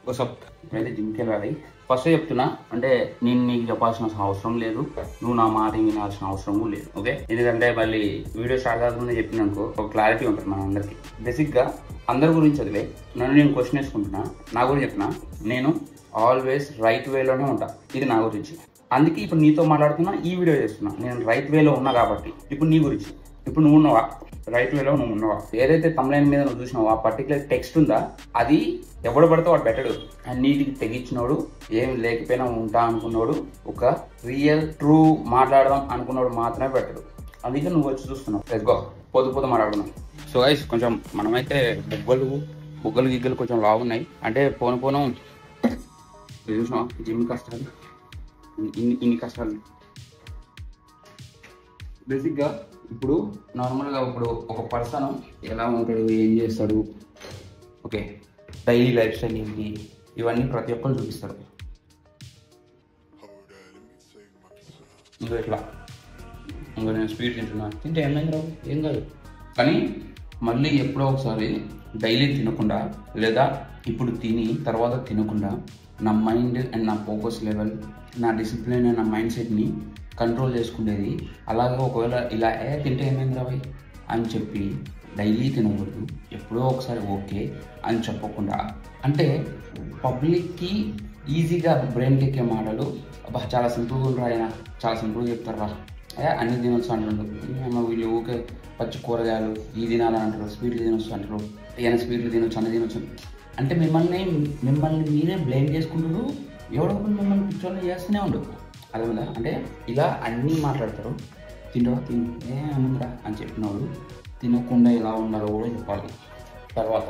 అయితే జిమ్కి వెళ్ళాలి. ఫస్ట్ చెప్తున్నా, అంటే నేను నీకు చెప్పాల్సిన అవసరం లేదు, నువ్వు నా మాట వినాల్సిన అవసరము లేదు. ఓకే, ఎందుకంటే మళ్ళీ వీడియో స్టార్ట్ కాకముందే చెప్పినానుకో ఒక క్లారిటీ ఉంటుంది మన అందరికి. బేసిక్గా అందరి గురించి చదివే నన్ను నేను క్వశ్చన్ వేసుకుంటున్నా. నా గురించి చెప్తున్నా, నేను ఆల్వేస్ రైట్ వేలోనే ఉంటా. ఇది నా గురించి. అందుకే ఇప్పుడు నీతో మాట్లాడుతున్నా, ఈ వీడియో చేస్తున్నా. నేను రైట్ వేలో ఉన్నా కాబట్టి. ఇప్పుడు నీ గురించి, ఇప్పుడు నువ్వు ఉన్నావా రైట్ వేలో? నువ్వు ఉన్నావా? ఏదైతే తమ్లైన్ మీద నువ్వు చూసినావో ఆ పర్టికులర్ టెక్స్ట్ ఉందా, అది ఎవడు పడితే వాడు పెట్టడు. అన్నిటికి తెగించినోడు, ఏం లేకపోయినా ఉంటా అనుకున్నాడు, ఒక రియల్ ట్రూ మాట్లాడదాం అనుకున్నాడు మాత్రమే పెట్టడు. అందుకే నువ్వు వచ్చి చూస్తున్నావు. లెట్స్ గో, పొద్దు మాట్లాడుతున్నాం. సో గైస్, కొంచెం మనమైతే బుగ్గలు గిగ్గలు కొంచెం లావున్నాయి. అంటే పోను చూసినావా జిమ్ కష్టాలు, ఇన్ని కష్టాలు. బేసిక్గా ఇప్పుడు నార్మల్గా ఇప్పుడు ఒక పర్సన్ ఎలా ఉంటాడు, ఏం చేస్తాడు, ఓకే, డైలీ లైఫ్ స్టైల్ ఏంటి, ఇవన్నీ ప్రతి ఒక్కరు చూపిస్తారు. ఇంకా నేను స్వీట్ తింటే ఏమైంది రావు, ఏం కాదు. కానీ మళ్ళీ ఎప్పుడో ఒకసారి డైలీ తినకుండా, లేదా ఇప్పుడు తిని తర్వాత తినకుండా, నా మైండ్ అండ్ నా ఫోకస్ లెవెల్, నా డిసిప్లిన్ అండ్ నా మైండ్ సెట్ని కంట్రోల్ చేసుకునేది. అలాగే ఒకవేళ ఇలా తింటే ఏమైంది రావు అని చెప్పి డైలీ తినకూడదు. ఎప్పుడో ఒకసారి ఓకే అని చెప్పకుండా, అంటే పబ్లిక్కి ఈజీగా బ్రెయిన్కి ఎక్కే మాటలు, అబ్బా చాలా సింపుల్గా ఉండరు, ఆయన చాలా సింపుల్గా చెప్తారా, అన్ని తినొచ్చు అంటారు. వీళ్ళు ఊకే పచ్చి కూరగాయలు ఈ తినాలని అంటారు, స్వీట్లు తినొచ్చు అంటారు, ఏమైనా స్వీట్లు తినొచ్చు, అన్ని తినొచ్చు. అంటే మిమ్మల్ని మీరే బ్లేమ్ చేసుకుంటారు. ఎవడో మిమ్మల్ని పిచ్చోళ్ళని చేస్తూనే ఉండదు. అదేవిధంగా అంటే ఇలా అన్నీ మాట్లాడతారు. తింటావా తినే అనుకుంటా అని చెప్పినవాడు తినకుండా ఎలా ఉండాలో కూడా చెప్పాలి. తర్వాత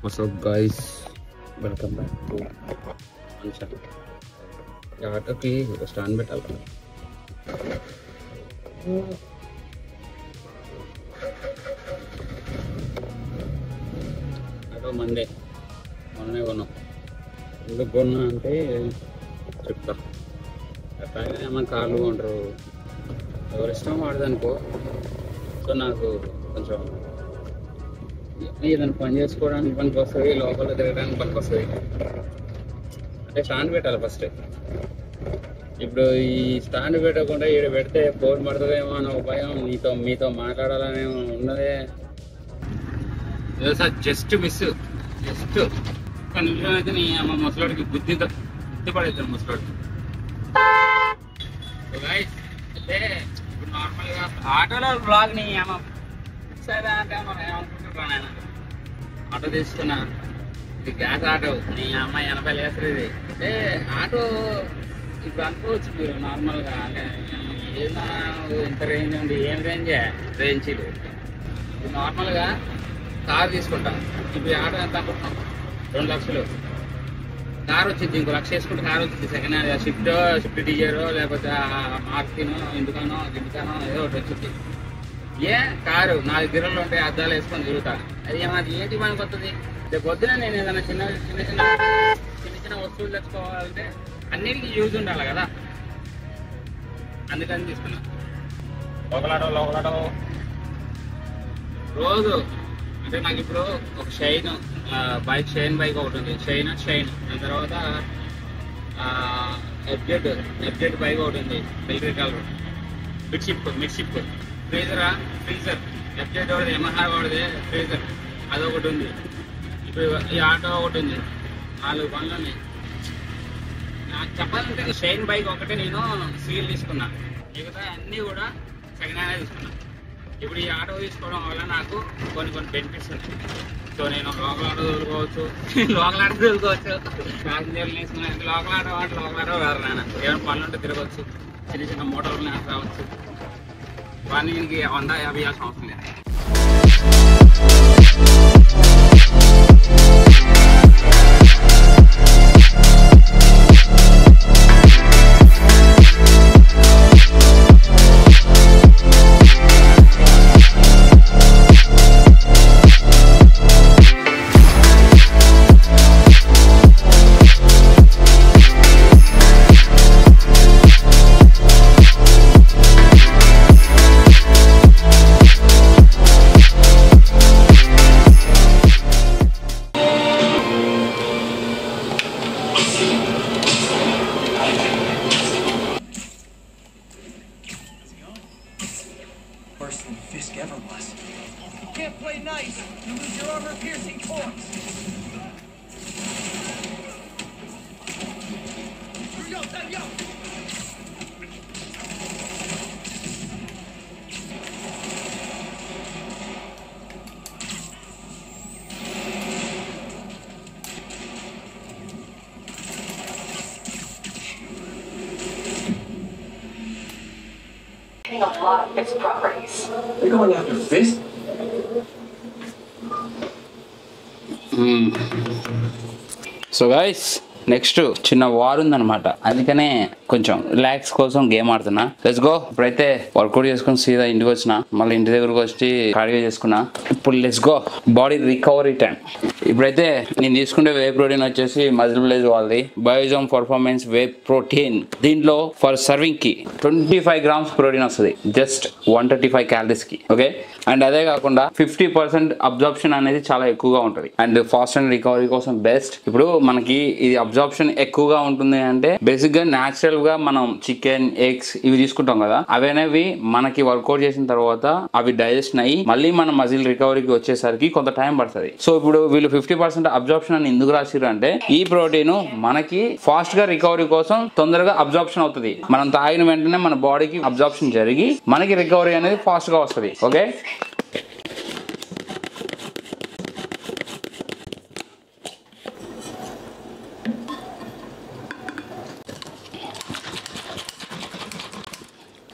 WhatsApp guys, welcome back to ఆటోకి స్టాండ్ పెట్టాలి. ఆటో మొన్నే కొన్నాం. ఎందుకు కొన్నా అంటే చెప్తా. ఎప్పుడైనా ఏమన్నా కార్లు కొంటారు, ఎవరిష్టం వాడదనుకో. సో నాకు కొంచెం ఏదైనా పని చేసుకోవడానికి పనికి వస్తుంది, లోపల తిరగడానికి పనికి వస్తుంది. అంటే స్టాండ్ పెట్టాలి ఫస్ట్. ఇప్పుడు ఈ స్టాండ్ పెట్టకుండా ఈడ పెడితే ఫోన్ పడుతుందేమో అన్న భయం, మీతో మాట్లాడాలనే ఉన్నదే. జస్ట్ మిస్, జస్ట్ ఒక నిమిషం అయితే నీ అమ్మ ముసలోడికి బుద్ధి పడేస్తాను ముసలోడికి. అంటే ఇప్పుడు నార్మల్గా ఆటోలో బ్లాగ్ నీ అమ్మ ఫిక్స్ అయినా అంటే మనం ఏమనుకుంటున్నాను, నేను ఆటో తీసుకున్నా, ఇది గ్యాస్ ఆటో, నీ అమ్మాయి 80 లేస్తారు. ఇది అంటే ఆటో ఇప్పుడు అనుకోవచ్చు మీరు నార్మల్గా, అంటే ఏదైనా ఇంత రేంజ్ ఉంది, ఏం రేంజ్ ఇది నార్మల్గా కారు తీసుకుంటాం. ఇప్పుడు ఆటో ఎంత అనుకుంటున్నాం, 2 లక్షలు. కారు వచ్చింది, 1 లక్ష వేసుకుంటే కారు వచ్చింది సెకండ్ హ్యాండ్, స్విఫ్ట్ డిజైరో లేకపోతే మార్తినో ఎందుకనో ఏదో ఒకటి వచ్చింది. కారు 4 గిర్రలు ఉంటాయి, అద్దాలు వేసుకొని తిరుగుతా. అది ఏంటి మనకు వస్తుంది. పొద్దున నేను ఏదైనా చిన్న వస్తువులు తెచ్చుకోవాలంటే అన్నిటికీ యూజ్ ఉండాలి కదా, అందుకని తీసుకున్నా. లోకలాడో రోజు. అంటే నాకు ఇప్పుడు ఒక షైన్ బైక్ ఒకటి ఉంది, షైన్. దాని తర్వాత ఎఫ్జెడ్ బైక్ ఒకటి ఉంది, మిలిటరీ కలర్, మిడ్షిప్. ఫ్రీజర్ ఎఫ్జెడ్ ఒకటి, యమహా ఒకటిది ఫ్రీజర్, అదొకటి ఉంది. ఇప్పుడు ఈ ఆటో ఒకటి ఉంది. 4 పనులు ఉన్నాయి. నాకు చెప్పాలంటే షైన్ బైక్ ఒకటి నేను సీల్ తీసుకున్నా, మిగతా అన్నీ కూడా సెకండ్ హ్యాండ్ తీసుకున్నా. ఇప్పుడు ఈ ఆటో తీసుకోవడం వల్ల నాకు కొన్ని బెనిఫిట్స్ ఉంటాయి. సో నేను లోకలాట తోలుకోవచ్చు, ప్యాసింజర్లు వేసుకున్నాను. లోకలాట కాదు నాన్న, ఏమైనా పనులు ఉంటే తిరగవచ్చు, చిన్న మోటార్లు రావచ్చు. వాడిని దీనికి 150 అవసరం లేదు. a lot of its properties. You're going after Fist? So guys next చిన్న వార్ ఉందన్నమాట, అందుకనే కొంచెం రిలాక్స్ కోసం గేమ్ ఆడుతున్నా. Let's go. ఇప్పుడైతే వర్కౌట్ చేసుకుని సీదా ఇంటికి వచ్చిన, మళ్ళీ ఇంటి దగ్గరకు వచ్చి కార్డియో చేసుకున్నా. ఇప్పుడు let's go body recovery time. ఇప్పుడైతే నేను తీసుకుంటే వే ప్రోటీన్ వచ్చేసి మజిల్ బ్లేజ్ వాళ్ళది బయోజోమ్ పర్ఫార్మెన్స్ వే ప్రోటీన్. దీంట్లో ఫర్ సర్వింగ్ కి 25 grams ప్రోటీన్ వస్తుంది, జస్ట్ 135 calories కి. ఓకే, అండ్ అదే కాకుండా 50% అబ్జార్ప్షన్ అనేది చాలా ఎక్కువగా ఉంటుంది అండ్ ఫాస్ట్ అండ్ రికవరీ కోసం బెస్ట్. ఇప్పుడు మనకి ఇది అబ్జార్ప్షన్ ఎక్కువగా ఉంటుంది అంటే బేసిక్ గా న్యాచురల్ గా మనం చికెన్, ఎగ్స్ ఇవి తీసుకుంటాం కదా, అవనేవి మనకి వర్కౌట్ చేసిన తర్వాత అవి డైజెషన్ అయ్యి మళ్ళీ మన మజిల్ రికవరీకి వచ్చేసరికి కొంత టైం పడుతుంది. సో ఇప్పుడు వీళ్ళు 50% అబ్జార్ప్షన్ అని ఎందుకు రాసిరు అంటే ఈ ప్రోటీన్ మనకి ఫాస్ట్ గా రికవరీ కోసం తొందరగా అబ్జార్ప్షన్ అవుతుంది. మనం తాగిన వెంటనే మన బాడీకి అబ్జార్ప్షన్ జరిగి మనకి రికవరీ అనేది ఫాస్ట్ గా వస్తుంది. ఓకే,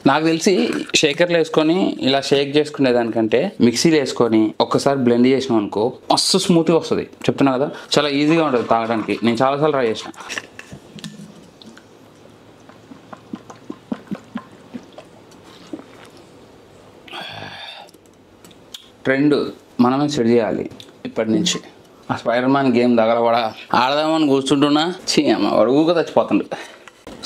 నాకు తెలిసి షేకర్లు వేసుకొని ఇలా షేక్ చేసుకునే దానికంటే మిక్సీలో వేసుకొని ఒక్కసారి బ్లెండ్ చేసినాం అనుకో మస్తు స్మూత్గా వస్తుంది. చెప్తున్నా కదా, చాలా ఈజీగా ఉంటుంది తాగడానికి. నేను చాలాసార్లు ట్రై చేసిన. ట్రెండ్ మనమే సెట్ చేయాలి ఇప్పటి నుంచి. ఆ స్పైడర్ మ్యాన్ గేమ్ తగలబడా ఆడదామని కూర్చుంటున్నా, వాడు ఊగా చచ్చిపోతుండు.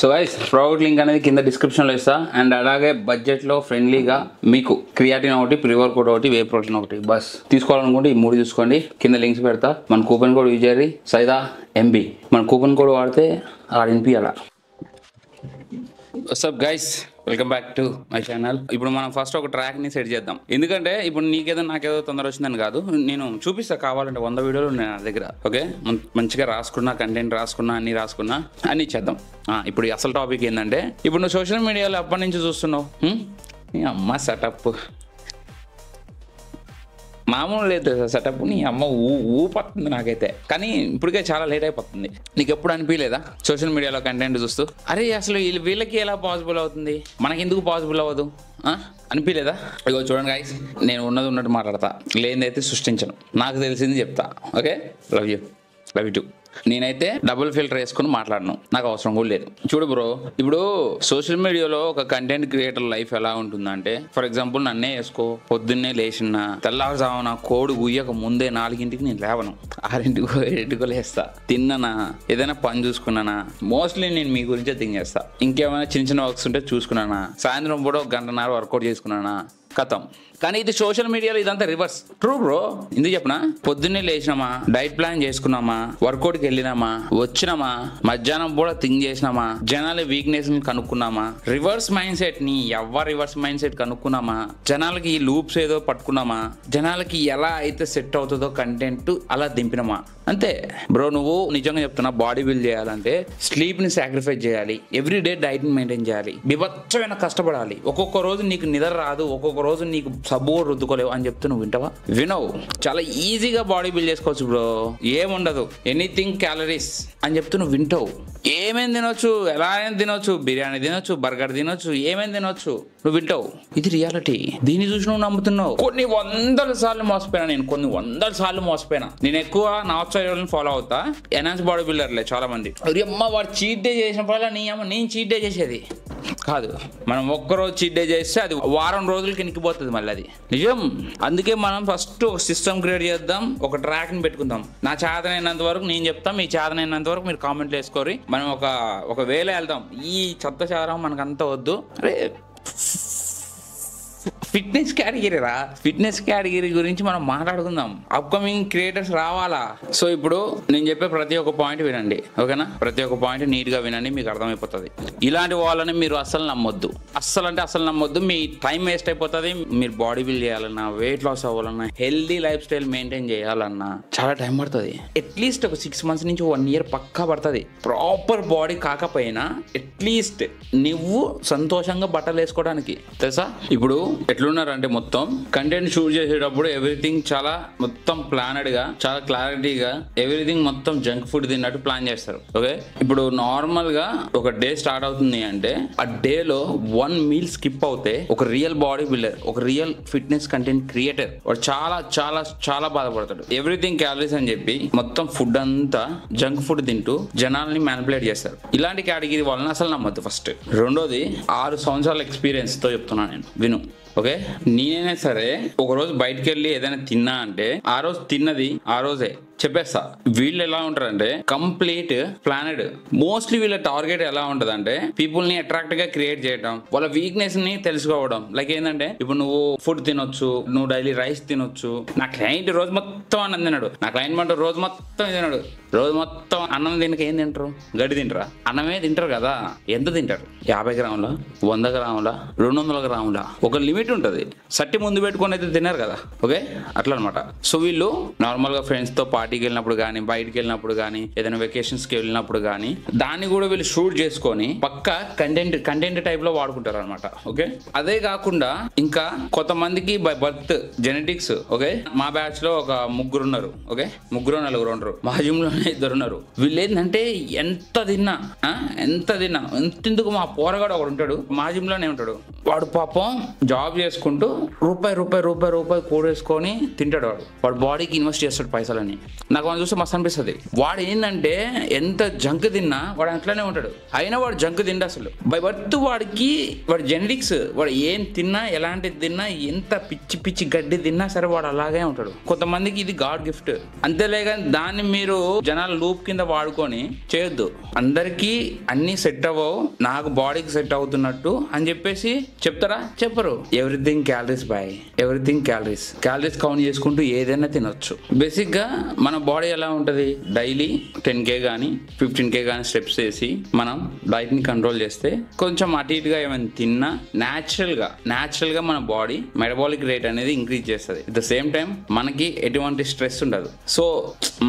సో గైస్, ప్రోడక్ట్ లింక్ అనేది కింద డిస్క్రిప్షన్లో ఇస్తా. అండ్ అలాగే బడ్జెట్లో ఫ్రెండ్లీగా మీకు క్రియాటిన్ ఒకటి, ప్రీ వర్కౌట్ ఒకటి, వే ప్రోటీన్ ఒకటి బస్ తీసుకోవాలనుకుంటే ఈ 3 చూసుకోండి. కింద లింక్స్ పెడతా. మన కూపన్ కోడ్ యూజ్ చేయాలి, సైదా MB. మన కూపన్ కోడ్ వాడితే ఆడినిపియాలా. What's up guys, welcome back to my channel. ఇప్పుడు మనం ఫస్ట్ ఒక ట్రాక్ని సెట్ చేద్దాం. ఎందుకంటే ఇప్పుడు నీకేదో నాకేదో తొందర వచ్చిందని కాదు, నేను చూపిస్తా కావాలంటే 100 వీడియోలు ఉన్నాయి నా దగ్గర. ఓకే, మంచిగా రాసుకున్నా, కంటెంట్ రాసుకున్నా, అన్ని చేద్దాం. ఇప్పుడు అసలు టాపిక్ ఏంటంటే, ఇప్పుడు నువ్వు సోషల్ మీడియాలో అప్పటి నుంచి చూస్తున్నావు, అమ్మ సెటప్ మామూలు లేదు సెటప్. నీ అమ్మ ఊపడుతుంది నాకైతే, కానీ ఇప్పటికే చాలా లేట్ అయిపోతుంది. నీకు ఎప్పుడు అనిపించలేదా సోషల్ మీడియాలో కంటెంట్ చూస్తూ, అరే అసలు వీళ్ళకి ఎలా పాసిబుల్ అవుతుంది, మనకి ఎందుకు పాసిబుల్ అవ్వదు అనిపించలేదా? ఇగో చూడండి గైస్, నేను ఉన్నది ఉన్నట్టు మాట్లాడతా, లేనిదైతే సృష్టించను, నాకు తెలిసింది చెప్తా. Okay, love you two. నేనైతే డబుల్ ఫిల్టర్ వేసుకుని మాట్లాడను, నాకు అవసరం కూడా లేదు. చూడు బ్రో, ఇప్పుడు సోషల్ మీడియాలో ఒక కంటెంట్ క్రియేటర్ లైఫ్ ఎలా ఉంటుందంటే, ఫర్ ఎగ్జాంపుల్ నన్నే వేసుకో. పొద్దున్నే లేచిన తెల్లవారుజామున కోడి గుయ్యక ముందే 4ంటికి నేను లేవను, 6ంటికో 7ంటికో లేస్తా. తిన్నానా, ఏదైనా పని చూసుకున్నానా, మోస్ట్లీ నేను మీ గురించే థింక్ చేస్తా. ఇంకేమైనా చిన్న చిన్న వర్క్స్ ఉంటే చూసుకున్నానా, సాయంత్రం కూడా 1 గంటన్నర వర్కౌట్ చేసుకున్నానా, కథం. కానీ ఇది సోషల్ మీడియాలో ఇదంతా రివర్స్. ట్రూ బ్రో, ఎందుకు చెప్పనా, పొద్దున్నే లేచినామా, డైట్ ప్లాన్ చేసుకున్నామా, వర్కౌట్కి వెళ్ళినామా, వచ్చినామా, మధ్యాహ్నం కూడా థింక్ చేసినామా, జనాల వీక్నెస్ ని కనుక్కున్నామా, రివర్స్ మైండ్ సెట్ ని రివర్స్ మైండ్ సెట్ కనుక్కున్నామా, జనాలకి లూప్స్ ఏదో పట్టుకున్నామా, జనాలకి ఎలా అయితే సెట్ అవుతుందో కంటెంట్ అలా దింపినామా, అంతే బ్రో. నువ్వు నిజంగా చెప్తున్నా, బాడీ బిల్డ్ చేయాలంటే స్లీప్ ని సాక్రిఫైస్ చేయాలి, ఎవ్రీడే డైట్ ని మెయింటైన్ చేయాలి, బీభత్సమైన కష్టపడాలి. ఒక్కొక్క రోజు నీకు నిద్ర రాదు, ఒక్కొక్క రోజు నీకు సబ్బు రుద్దుకోలేవు అని చెప్తే నువ్వు వింటావా? వినవు. చాలా ఈజీగా బాడీ బిల్డ్ చేసుకోవచ్చు బ్రో, ఏముండదు, ఎనీథింగ్ క్యాలరీస్ అని చెప్తే నువ్వు వింటావు. ఏమేమి తినొచ్చు, ఎలా అయినా తినొచ్చు, బిర్యానీ తినొచ్చు, బర్గర్ తినొచ్చు, ఏమేమి తినొచ్చు, నువ్వు వింటావు. ఇది రియాలిటీ. దీన్ని చూసి నువ్వు నమ్ముతున్నావు. కొన్ని 100 సార్లు మోసపోయినా నేను, కొన్ని 100 సార్లు మోసపోయినా నేను. ఎక్కువ నార్త్ సైడ్ వాళ్ళని ఫాలో అవుతా, ఎన్హాన్స్ బాడీ బిల్డర్లే చాలా మంది. అమ్మ వాడు చీట్ డే చేసినప్పుడు నీ అమ్మ నేను చీట్ డే చేసేది కాదు. మనం ఒక్కరోజు చీట్ డే చేస్తే అది వారం రోజులకి ఎనికిపోతుంది మళ్ళీ, అది నిజం. అందుకే మనం ఫస్ట్ ఒక సిస్టమ్ క్రియేట్ చేద్దాం, ఒక ట్రాక్ ని పెట్టుకుందాం. నా చేతనైనంత వరకు నేను చెప్తాం, మీ చేతనైనంత వరకు మీరు కామెంట్లు వేసుకోరి. మనం ఒక వేలో వెళ్దాం. ఈ చెత్త చారం మనకంతా వద్దు. అరే ఫిట్నెస్ కేటగిరీ గురించి మనం మాట్లాడుకుందాం. అప్కమింగ్ క్రియేటర్స్ రావాలా? సో ఇప్పుడు నేను చెప్పే ప్రతి ఒక్క పాయింట్ వినండి, ఓకేనా? ప్రతి ఒక్క పాయింట్ నీట్ గా వినండి, మీకు అర్థమైపోతుంది. ఇలాంటి వాళ్ళని మీరు అస్సలు నమ్మొద్దు, అస్సలు నమ్మొద్దు. మీ టైం వేస్ట్ అయిపోతుంది. మీరు బాడీ బిల్డ్ చేయాలన్నా, వెయిట్ లాస్ అవ్వాలన్నా, హెల్దీ లైఫ్ స్టైల్ మెయింటైన్ చేయాలన్నా చాలా టైం పడుతుంది. అట్లీస్ట్ ఒక 6 months నుంచి 1 year పక్కా పడుతుంది. ప్రాపర్ బాడీ కాకపోయినా అట్లీస్ట్ నువ్వు సంతోషంగా బట్టలు వేసుకోవడానికి, తెలుసా? ఇప్పుడు ఎట్లున్నారంటే మొత్తం కంటెంట్ షూట్ చేసేటప్పుడు ఎవ్రీథింగ్ చాలా మొత్తం ప్లానెడ్ గా, చాలా క్లారిటీగా ఎవ్రీథింగ్ మొత్తం జంక్ ఫుడ్ తిన్నట్టు ప్లాన్ చేస్తారు. ఓకే, ఇప్పుడు నార్మల్ గా ఒక డే స్టార్ట్ అవుతుంది అంటే ఆ డే లో 1 మీల్ స్కిప్ అవుతే ఒక రియల్ బాడీ బిల్డర్, ఒక రియల్ ఫిట్నెస్ కంటెంట్ క్రియేటర్ వాడు చాలా చాలా చాలా బాధపడతాడు. ఎవ్రీథింగ్ క్యాలరీస్ అని చెప్పి మొత్తం ఫుడ్ అంతా జంక్ ఫుడ్ తింటూ జనాల్ని మ్యానిపులేట్ చేస్తారు. ఇలాంటి కేటగిరీ వాళ్ళని అసలు నమ్మద్దు. ఫస్ట్. రెండోది 6 సంవత్సరాల ఎక్స్పీరియన్స్ తో చెప్తున్నా నేను, విను. ఓకే, నేనైనా సరే ఒక రోజు బయటకు వెళ్ళి ఏదైనా తిన్నా అంటే ఆ రోజు తిన్నది ఆ రోజే చెప్పేస్తా. వీళ్ళు ఎలా ఉంటారంటే కంప్లీట్ ప్లానెడ్. మోస్ట్లీ వీళ్ళ టార్గెట్ ఎలా ఉంటది అంటే పీపుల్ ని అట్రాక్ట్ గా క్రియేట్ చేయడం, వాళ్ళ వీక్నెస్ ని తెలుసుకోవడం. లైక్ ఏంటంటే ఇప్పుడు నువ్వు ఫుడ్ తినొచ్చు, నువ్వు డైలీ రైస్ తినొచ్చు. నా క్లయింట్ రోజు మొత్తం అన్నం తిన్నాడు, నా క్లయింట్ మంటూ రోజు మొత్తం తిన్నాడు. రోజు మొత్తం అన్నం తినక ఏం తింటారు? గడ్డి తింటారా? అన్నమే తింటారు కదా. ఎంత తింటారు? 50 గ్రాముల, 100 గ్రాముల, 200 గ్రాముల, ఒక లిమిట్ ఉంటుంది. సట్టి ముందు పెట్టుకొని అయితే తిన్నారు కదా. ఓకే, అట్లా అనమాట. సో వీళ్ళు నార్మల్ గా ఫ్రెండ్స్ తో పార్టీకి వెళ్ళినప్పుడు కానీ, బయటికి వెళ్ళినప్పుడు కానీ, ఏదైనా వెకేషన్స్ కి వెళ్ళినప్పుడు కానీ దాన్ని కూడా వీళ్ళు షూట్ చేసుకొని పక్కా కంటెంట్ టైప్ లో వాడుకుంటారు అనమాట. ఓకే, అదే కాకుండా ఇంకా కొంతమందికి బై బర్త్ జెనెటిక్స్. ఓకే, మా బ్యాచ్ లో ఒక 3 ఉన్నారు. ఓకే, 3 4 ఉండరు, మా జిమ్ లోనే 2 ఉన్నారు. వీళ్ళు ఏంటంటే ఎంత తిన్నా ఎంతెందుకు మా పోరగాడు ఒకడు ఉంటాడు, మా జిమ్ లోనే ఉంటాడు. వాడు పాపం జాబ్ చేసుకుంటూ రూపాయి కూడేసుకొని తింటాడు. వాడు బాడీకి ఇన్వెస్ట్ చేస్తాడు పైసలని. నాకు వాడిని చూస్తే మస్తు అనిపిస్తుంది. వాడు ఏంటంటే ఎంత జంక్ తిన్నా వాడు అట్లనే ఉంటాడు. అయినా వాడు జంక్ తిండి అసలు బై బర్త్. వాడి జెనెటిక్స్, వాడు ఏం తిన్నా, ఎలాంటిది తిన్నా, ఎంత పిచ్చి గడ్డి తిన్నా సరే వాడు అలాగే ఉంటాడు. కొంతమందికి ఇది గాడ్ గిఫ్ట్ అంతేలేగా. దాన్ని మీరు జనాల లూప్ కింద వాడుకొని చేయొద్దు. అందరికీ అన్ని సెట్ అవ్వవు, నాకు బాడీకి సెట్ అవుతున్నట్టు అని చెప్పేసి చెప్తారా? చెప్పరు. Everything calories boy, everything calories count చేసుకుంటూ ఏదైనా తినొచ్చు. బేసిక్ గా మన బాడీ ఎలా ఉంటది? డైలీ 10K కానీ 15K కానీ స్టెప్స్ వేసి మనం డైట్ ని కంట్రోల్ చేస్తే కొంచెం అటు ఇటుగా ఏమైనా తిన్నా న్యాచురల్ గా మన బాడీ మెటబాలిక్ రేట్ అనేది ఇంక్రీజ్ చేస్తుంది. అట్ ద సేమ్ టైం మనకి ఎటువంటి స్ట్రెస్ ఉండదు. సో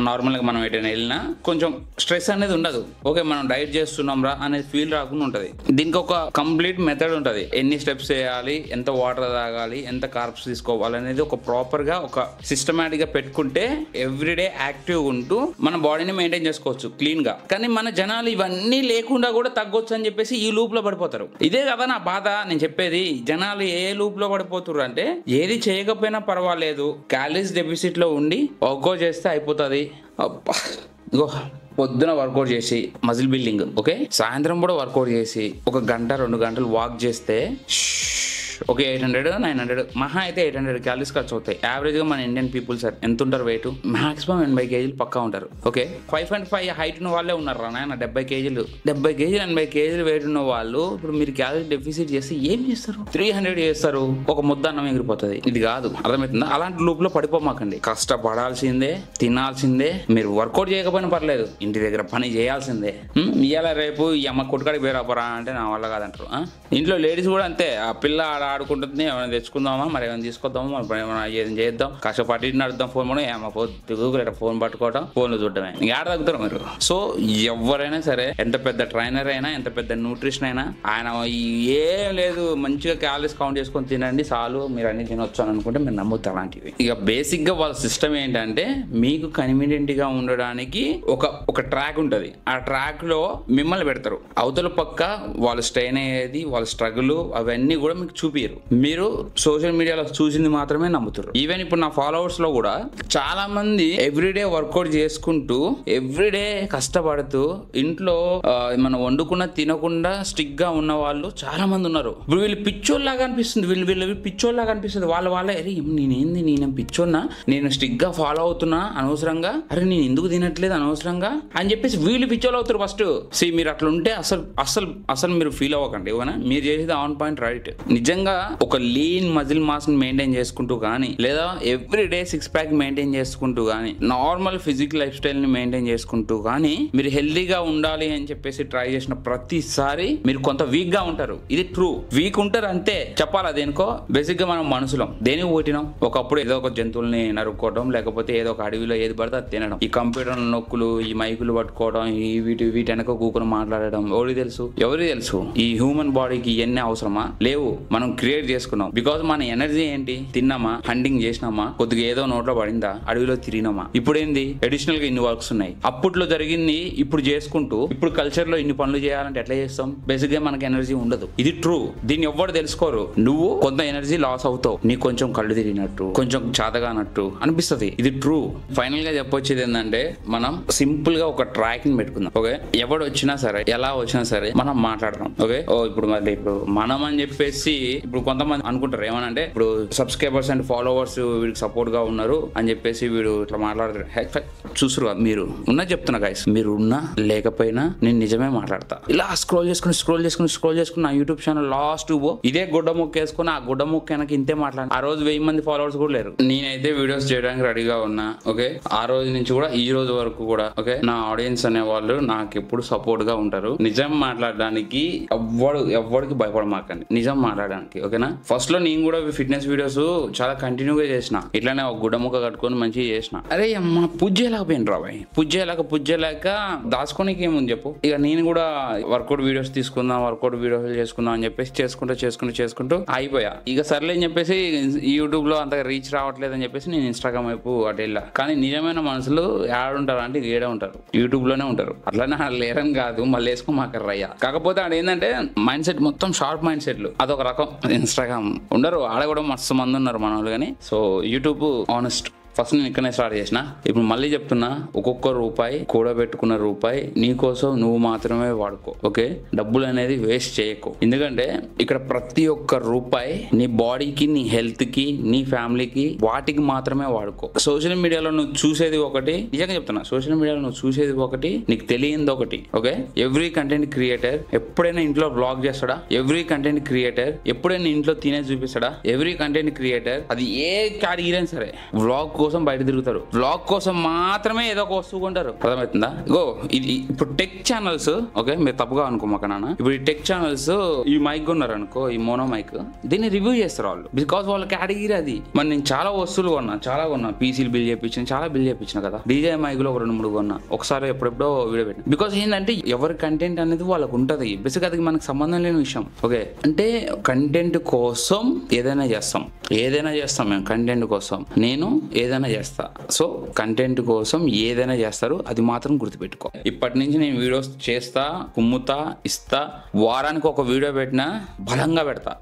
నార్మల్ గా మనం ఎటైనా వెళ్ళినా కొంచెం స్ట్రెస్ అనేది ఉండదు. ఓకే, మనం డైట్ చేస్తున్నాం రా అనేది ఫీల్ రాకుండా ఉంటది. దీనికి ఒక కంప్లీట్ మెథడ్ ఉంటది. ఎన్ని స్టెప్స్ చేయాలి, ఎంత వాటర్ తాగాలి, ఎంత కార్బ్స్ తీసుకోవాలి అనేది ఒక ప్రాపర్ గా ఒక సిస్టమేటిక్ గా పెట్టుకుంటే ఎవ్రీడే యాక్టివ్ ఉంటూ మన బాడీని మెయింటైన్ చేసుకోవచ్చు క్లీన్ గా. కానీ మన జనాలు ఇవన్నీ లేకుండా కూడా తగ్గొచ్చు అని చెప్పేసి ఈ లూప్ లో పడిపోతారు. ఇదే కదా నా బాధ. నేను చెప్పేది జనాలు ఏ లూప్ లో పడిపోతున్నారు అంటే ఏది చేయకపోయినా పర్వాలేదు, క్యాలరీస్ డెఫిసిట్ లో ఉండి వర్కౌట్ చేస్తే అయిపోతుంది. ఇగో పొద్దున వర్కౌట్ చేసి మజిల్ బిల్డింగ్. ఓకే, సాయంత్రం కూడా వర్కౌట్ చేసి 1 గంట 2 గంటలు వాక్ చేస్తే ఓకే 800 900 మహా అయితే 800 క్యాలరీస్ ఖర్చు అవుతాయి. యావరేజ్ గా మన ఇండియన్ పీపుల్ సార్ ఎంత ఉంటారు వెయిట్? మాక్సిమం 80 కేజీలు పక్కా ఉంటారు. ఓకే, 5.5 హైట్ ఉన్న వాళ్ళే ఉన్నారు రా నాయన. 70 కేజీలు 80 కేజీలు వెయిట్ ఉన్న వాళ్ళు ఇప్పుడు మీరు క్యాలరీ డెఫిసిట్ చేస్తే ఏం చేస్తారు? 300 చేస్తారు, ఒక ముద్ద అన్నం ఎగిరిపోతుంది. ఇది కాదు, అర్థమవుతుందా? అలాంటి లూప్ లో పడిపోమాకండి. కష్టపడాల్సిందే, తినాల్సిందే. మీరు వర్కౌట్ చేయకపోయినా పర్లేదు, ఇంటి దగ్గర పని చేయాల్సిందే. ఇవాళ రేపు ఈ అమ్మ కొట్టుకాడికి పేరాపరా అంటే నా వల్ల కాదంటారు. ఇంట్లో లేడీస్ కూడా అంతే. ఆ పిల్ల ఆడుకుంటుంది, ఏమైనా తెచ్చుకుందామా, మరి ఏమైనా తీసుకొద్దామా, మరి ఏమైనా ఏం చేద్దాం, కష్టపడి నడుద్దాం ఫోన్ మనం ఏమో ఫోన్ పట్టుకోవడం, ఫోన్లు చూడటమే. ఇంకా ఆడ తగ్గుతారు మీరు. సో ఎవరైనా సరే, ఎంత పెద్ద ట్రైనర్ అయినా, ఎంత పెద్ద న్యూట్రిషన్ అయినా, ఆయన ఏం లేదు మంచిగా క్యాలరీస్ కౌంట్ చేసుకొని తినండి చాలు, మీరు అన్ని తినొచ్చు అని అనుకుంటే మీరు నమ్ముతారు అలాంటివి. ఇక బేసిక్ గా వాళ్ళ సిస్టమ్ ఏంటంటే మీకు కన్వీనియంట్ గా ఉండడానికి ఒక ట్రాక్ ఉంటది. ఆ ట్రాక్ లో మిమ్మల్ని పెడతారు. అవతల పక్క వాళ్ళు స్ట్రెయిన్ అయ్యేది, వాళ్ళ స్ట్రగుల్ అవన్నీ కూడా మీకు చూపియరు. మీరు సోషల్ మీడియాలో చూసింది మాత్రమే నమ్ముతారు. ఈవెన్ ఇప్పుడు నా ఫాలోవర్స్ లో కూడా చాలా మంది ఎవ్రీడే వర్కౌట్ చేసుకుంటూ, ఎవ్రీడే కష్టపడుతూ, ఇంట్లో మనం వండుకున్న తినకుండా స్టిక్ గా ఉన్న వాళ్ళు చాలా మంది ఉన్నారు. ఇప్పుడు వీళ్ళు పిచ్చోళ్ళలాగా అనిపిస్తుంది, వీళ్ళు పిచ్చోళ్ళలాగా అనిపిస్తుంది. వాళ్ళే అరే నేను పిచ్చోన్నా, నేను స్టిక్ గా ఫాలో అవుతున్నా అనవసరంగా, అరే నేను ఎందుకు తినట్లేదు అనవసరంగా అని చెప్పేసి వీళ్ళు పిచ్చోళ్ళు అవుతారు ఫస్ట్. మీరు అట్లా ఉంటే అసలు మీరు ఫీల్ అవ్వకండి. ఏమైనా మీరు చేసేది ఆన్ పాయింట్ రైట్. నిజంగా ఒక లీన్ మజిల్ మాస్ మెయింటైన్ చేసుకుంటూ కానీ, లేదా ఎవ్రీడే 6 ప్యాక్ మెయింటైన్ చేసుకుంటూ కానీ, నార్మల్ ఫిజికల్ లైఫ్ స్టైల్ ని మెయింటైన్ చేసుకుంటూ కానీ మీరు హెల్దీగా ఉండాలి అని చెప్పేసి ట్రై చేసిన ప్రతిసారి మీరు కొంత వీక్ గా ఉంటారు. ఇది ట్రూ, వీక్ ఉంటారు అంతే. చెప్పాలా దేనికో? బేసిక్ గా మనం మనుషులం, దేనికి పుట్టినాం? ఒకప్పుడు ఏదో ఒక జంతువుల్ని నరుక్కోవడం, లేకపోతే ఏదో ఒక అడవిలో ఏది పడితే అది తినడం, ఈ కంప్యూటర్ నొక్కులు, ఈ మైకులు పట్టుకోవడం, వీటి వెనక కూకుని మాట్లాడడం ఎవరికి తెలుసు? ఈ హ్యూమన్ బాడీకి ఇవన్నీ అవసరమా? లేవు. మనం క్రియేట్ చేసుకున్నాం. బికాజ్ మన ఎనర్జీ ఏంటి? తిన్నామా, హంటింగ్ చేసినామా, కొద్దిగా ఏదో నోట్లో పడిందా, అడవిలో తిరిగినామా. ఇప్పుడు ఏంది అడిషనల్ గా ఇన్ని వర్క్స్ ఉన్నాయి. అప్పట్లో జరిగింది ఇప్పుడు చేసుకుంటూ ఇప్పుడు కల్చర్ లో ఇన్ని పనులు చేయాలంటే ఎట్లా చేస్తాం? బేసిక్ గా మనకి ఎనర్జీ ఉండదు. ఇది ట్రూ. దీన్ని ఎవ్వరు తెలుసుకోరు. నువ్వు కొంత ఎనర్జీ లాస్ అవుతావు, నీకు కొంచెం కళ్ళు తిరిగినట్టు, కొంచెం చాతగానట్టు అనిపిస్తుంది. ఇది ట్రూ. ఫైనల్ గా చెప్పొచ్చేది ఏంటంటే మనం సింపుల్ గా ఒక ట్రాక్ ని పెట్టుకుందాం. ఓకే, ఎవడు వచ్చినా సరే, ఎలా వచ్చినా సరే మనం మాట్లాడదాం. ఓకే, ఇప్పుడు మళ్ళీ ఇప్పుడు మనం అని చెప్పేసి ఇప్పుడు కొంతమంది అనుకుంటారు ఏమనంటే, ఇప్పుడు సబ్స్క్రైబర్స్ అండ్ ఫాలోవర్స్ వీడికి సపోర్ట్ గా ఉన్నారు అని చెప్పేసి వీడు ఇట్లా మాట్లాడతారు. చూసారు మీరు ఉన్నా చెప్తున్నా గైస్, మీరు ఉన్నా లేకపోయినా నేను నిజమే మాట్లాడతా. ఇలా స్క్రోల్ చేసుకుని నా యూట్యూబ్ ఛానల్ లాస్ట్ ఇదే గుడ్డ ముక్క వేసుకుని ఆ గుడ్డ ముక్క వెనక ఇంతే మాట్లాడు. ఆ రోజు 1000 మంది ఫాలోవర్స్ కూడా లేరు. నేనైతే వీడియోస్ చేయడానికి రెడీగా ఉన్నా. ఓకే, ఆ రోజు నుంచి కూడా ఈ రోజు వరకు కూడా ఓకే, నా ఆడియన్స్ అనే వాళ్ళు నాకు ఎప్పుడు సపోర్ట్ గా ఉంటారు. నిజం మాట్లాడడానికి ఎవ్వడికి భయపడమాకండి, నిజం మాట్లాడడానికి. ఓకేనా? ఫస్ట్ లో నేను కూడా ఫిట్నెస్ వీడియోస్ చాలా కంటిన్యూగా చేసిన, ఇట్లానే ఒక గుడ్డ ముక్క కట్టుకొని మంచిగా చేసిన. అరే అమ్మ పూజ చేయలేకపోయిన రాబాయ్, పూజ చేయలేక దాచుకోనికి ఏముంది చెప్పు. ఇక నేను కూడా వర్కౌట్ వీడియోస్ తీసుకుందాం, వర్కౌట్ వీడియోస్ చేసుకుందాం అని చెప్పేసి చేసుకుంటూ అయిపోయా. ఇక సర్లే అని చెప్పేసి యూట్యూబ్ లో అంతగా రీచ్ రావట్లేదు అని చెప్పేసి నేను ఇన్స్టాగ్రామ్ వైపు అటు వెళ్ళా. కానీ నిజమైన మనుషులు ఏడుంటారు అంటే ఏడే ఉంటారు, యూట్యూబ్ లోనే ఉంటారు. అట్లానే లేరని కాదు, మళ్ళీ వేసుకోమాకర్రు అయ్యా. కాకపోతే ఆడ ఏంటంటే మైండ్ సెట్ మొత్తం షార్ప్ మైండ్ సెట్లు, అదొక రకం. ఇన్స్టాగ్రామ్ ఉండరు, ఆడ కూడా మస్తు మంది ఉన్నారు మన వాళ్ళు. కానీ సో యూట్యూబ్ ఆనెస్ట్. ఫస్ట్ నేను ఇక్కడనే స్టార్ట్ చేసిన. ఇప్పుడు మళ్ళీ చెప్తున్నా, ఒక్కొక్క రూపాయి కూడబెట్టుకున్న రూపాయి నీకోసం నువ్వు మాత్రమే వాడుకో. ఓకే, డబ్బులు అనేది వేస్ట్ చేయకు. ఎందుకంటే ఇక్కడ ప్రతి ఒక్క రూపాయి నీ బాడీకి, నీ హెల్త్ కి, నీ ఫ్యామిలీకి, వాటికి మాత్రమే వాడుకో. సోషల్ మీడియాలో నువ్వు చూసేది ఒకటి, నిజంగా చెప్తున్నా, సోషల్ మీడియాలో నువ్వు చూసేది ఒకటి, నీకు తెలియదు ఒకటి. ఓకే, ఎవ్రీ కంటెంట్ క్రియేటర్ ఎప్పుడైనా ఇంట్లో బ్లాగ్ చేస్తాడా? ఎవ్రీ కంటెంట్ క్రియేటర్ ఎప్పుడైనా ఇంట్లో తినే చూపిస్తాడా? ఎవ్రీ కంటెంట్ క్రియేటర్ అది ఏ కేటగిరీ సరే వ్లాగ్ కోసం బయట తిరుగుతారు. వ్లాగ్ కోసం మాత్రమే ఏదో ఒక వస్తువు కొంటారు. అర్థమవుతుందా? ఇగో ఇది ఇప్పుడు టెక్ ఛానల్స్, ఓకే మీరు తప్పుగా అనుకోమాక నాన్న, ఇప్పుడు ఈ టెక్ ఛానల్స్ ఈ మైక్ కొన్నారు అనుకో, ఈ మోనో మైక్, దీన్ని రివ్యూ చేస్తారు వాళ్ళు. బికాస్ వాళ్ళ కేటగిరీ అది. మరి నేను చాలా వస్తువులు కొన్నా, పీసీలు బిల్ చేయించిన, చాలా బిల్ చేయించిన కదా. డీజే మైక్ లో ఒక 2-3 కొన్నా, ఒకసారి ఎప్పుడెప్పుడో వీడియో పెట్టిన. బికాస్ ఏంటంటే ఎవరి కంటెంట్ అనేది వాళ్ళకు ఉంటది. బేసిక్ అది మనకు సంబంధం లేని విషయం. ఓకే, అంటే కంటెంట్ కోసం ఏదైనా చేస్తాం మేము. కంటెంట్ కోసం నేను ఏదైనా చేస్తా. సో కంటెంట్ కోసం ఏదైనా చేస్తారు, అది మాత్రం గుర్తుపెట్టుకో. ఇప్పటి నుంచి నేను వీడియోస్ చేస్తా, కుమ్ముతా, ఇస్తా. వారానికి ఒక వీడియో పెట్టినా బలంగా పెడతా.